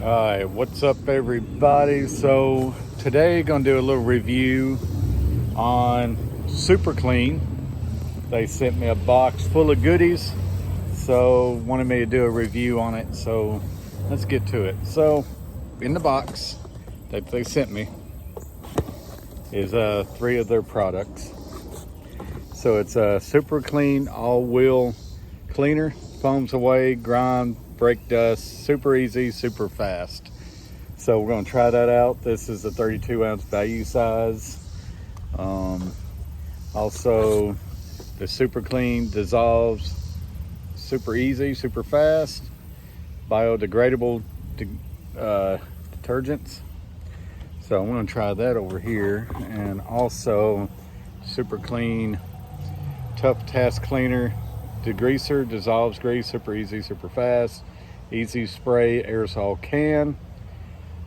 Alright, what's up everybody? So today gonna do a little review on Super Clean. They sent me a box full of goodies, so wanted me to do a review on it. So let's get to it. So in the box that they sent me is 3 of their products. So it's a Super Clean all-wheel cleaner, foams away grime, brake dust, super easy, super fast. So we're going to try that out. This is a 32-ounce value size. Also, the Super Clean dissolves super easy, super fast, biodegradable detergents. So I'm going to try that over here. And also Super Clean Tough Task Cleaner degreaser, dissolves grease, super easy, super fast, easy spray aerosol can.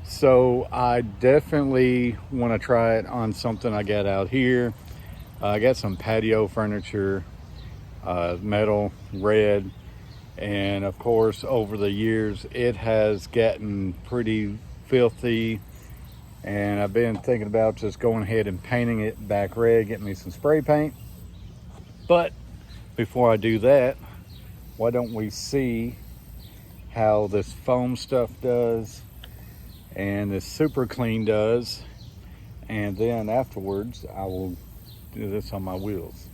So I definitely want to try it on something I got out here. I got some patio furniture, metal, red, and of course over the years it has gotten pretty filthy, and I've been thinking about just going ahead and painting it back red, getting me some spray paint. But before I do that, why don't we see how this foam stuff does and this Super Clean does, and then afterwards I will do this on my wheels.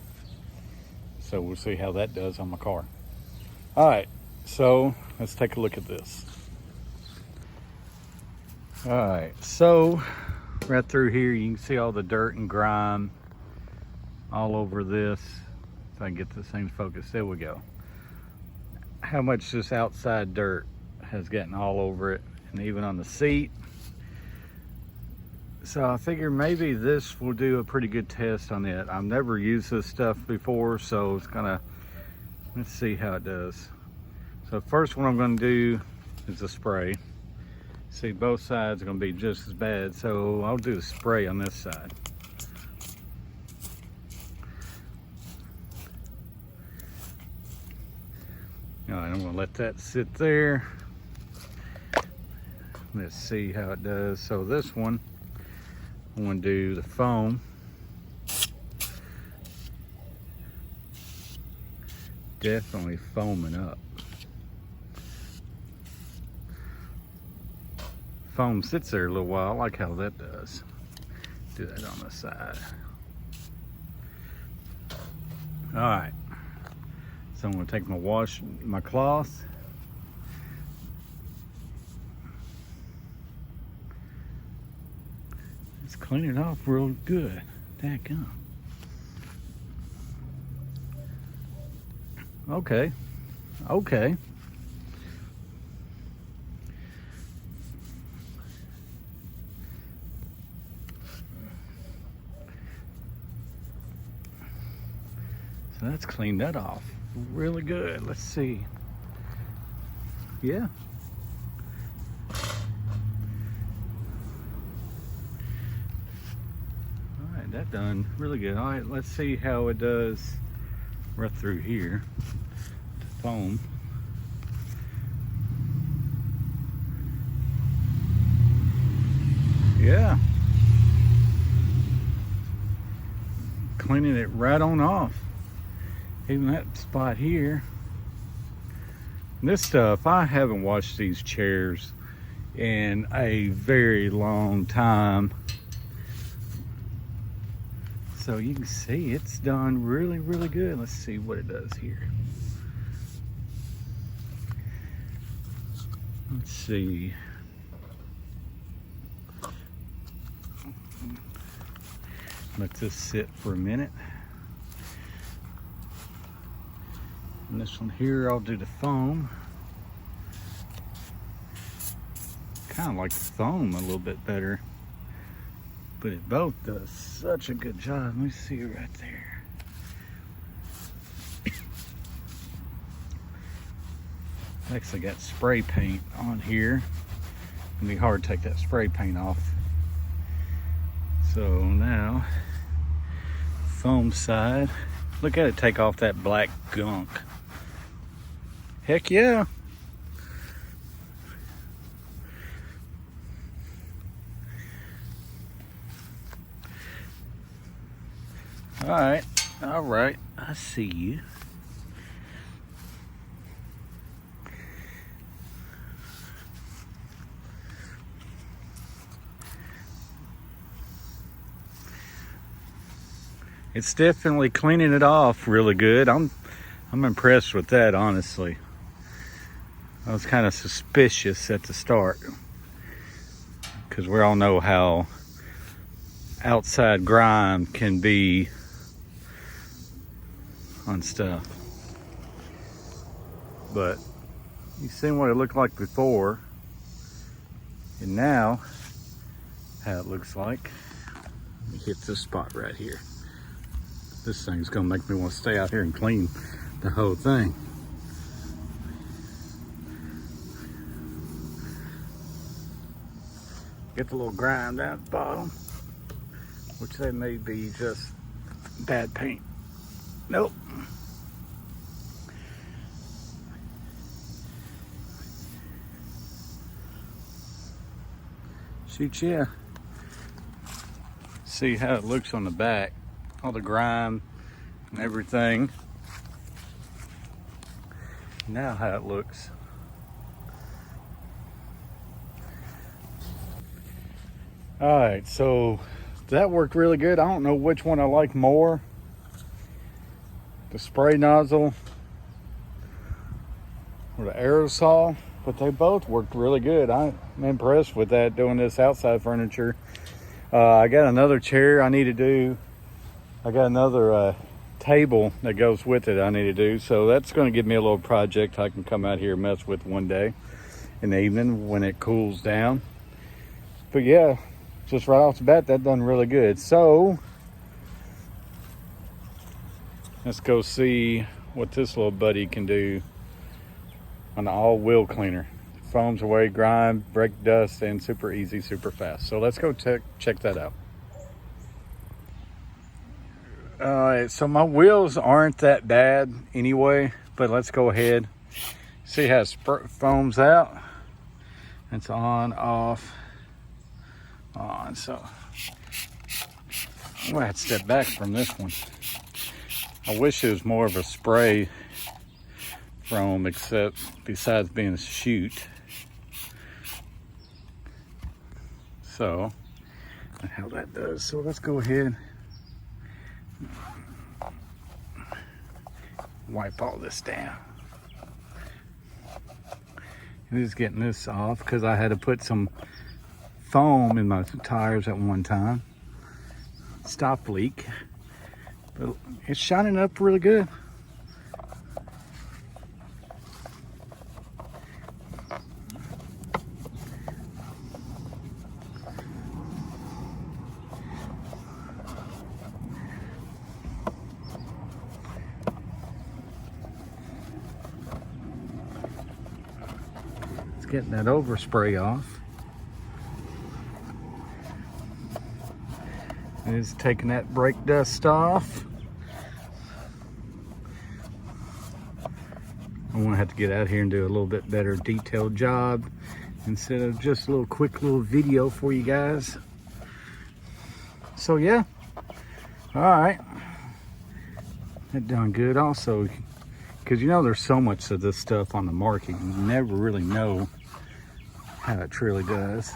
So we'll see how that does on my car. All right, so let's take a look at this. All right, so right through here you can see all the dirt and grime all over this. If I can get this thing focused, there we go. How much this outside dirt has gotten all over it, and even on the seat. So I figure maybe this will do a pretty good test on it. I've never used this stuff before, so it's gonna, let's see how it does. So first what I'm gonna do is a spray. See, both sides are gonna be just as bad, so I'll do a spray on this side. All right, I'm gonna let that sit there. Let's see how it does. So this one, I'm gonna do the foam. Definitely foaming up. Foam sits there a little while. I like how that does. Do that on the side. All right. So I'm gonna take my cloth. Let's clean it off real good. Dadgum. Okay. Okay. So let's clean that off really good. Let's see. Yeah. All right, that done really good. All right, let's see how it does right through here. The foam. Yeah. Cleaning it right on off. Even that spot here. This stuff, I haven't washed these chairs in a very long time. So you can see it's done really, really good. Let's see what it does here. Let's see. Let this sit for a minute. And this one here, I'll do the foam. Kind of like the foam a little bit better, but it both does such a good job. Let me see right there. Actually got spray paint on here. It'd be hard to take that spray paint off. So now, foam side. Look at it take off that black gunk. Heck yeah. All right, I see you. It's definitely cleaning it off really good. I'm impressed with that, honestly. I was kind of suspicious at the start because we all know how outside grime can be on stuff. But you've seen what it looked like before, and now how it looks like. Let me hit this spot right here. This thing's gonna make me want to stay out here and clean the whole thing. Get the little grime down at the bottom, which that may be just bad paint. Nope. Shoot, yeah. See how it looks on the back, all the grime and everything. Now how it looks. All right, so that worked really good. I don't know which one I like more, the spray nozzle or the aerosol, but they both worked really good. I'm impressed with that, doing this outside furniture. I got another chair I need to do. I got another table that goes with it I need to do. So that's going to give me a little project I can come out here and mess with one day in the evening when it cools down. But yeah, just right off the bat, that done really good. So let's go see what this little buddy can do on the all-wheel cleaner. Foams away grime, brake dust, and super easy, super fast. So let's go check that out. All right, so my wheels aren't that bad anyway, but let's go ahead. See how it foams out. It's on, off, on. So I'm gonna have to step back from this one. I wish it was more of a spray foam, except besides being a chute. So that's how that does. So let's go ahead, wipe all this down. It is getting this off because I had to put some foam in my tires at one time. Stop leak, but it's shining up really good. Getting that overspray off. It's taking that brake dust off. I'm gonna have to get out here and do a little bit better detailed job instead of just a little quick little video for you guys. So yeah, all right, that done good also, because you know there's so much of this stuff on the market, you never really know how it truly does.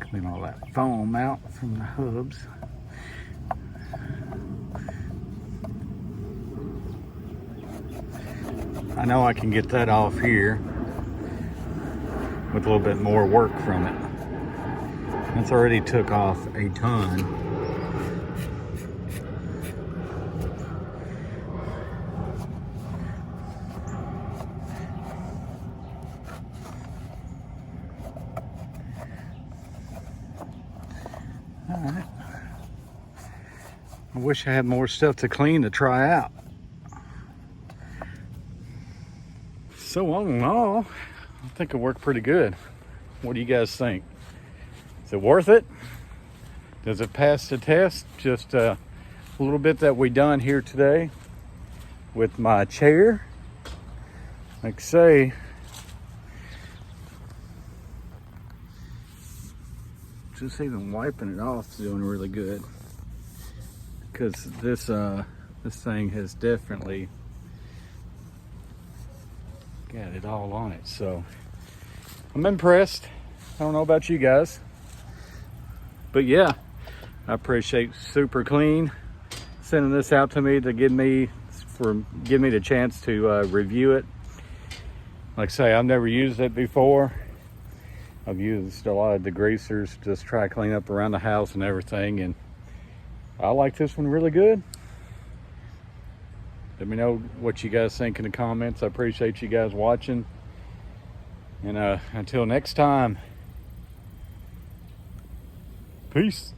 Clean all that foam out from the hubs. I know I can get that off here with a little bit more work from it. That's already took off a ton. All right. I wish I had more stuff to clean to try out. So all in all, I think it worked pretty good. What do you guys think? Is it worth it? Does it pass the test? Just a little bit that we done here today with my chair. Like I say, just even wiping it off is doing really good, because this thing has definitely got it all on it. So I'm impressed. I don't know about you guys, but yeah, I appreciate Super Clean sending this out to me to give me the chance to review it. Like I say, I've never used it before. I've used a lot of degreasers, just try to clean up around the house and everything, and I like this one really good. Let me know what you guys think in the comments. I appreciate you guys watching. And until next time, peace.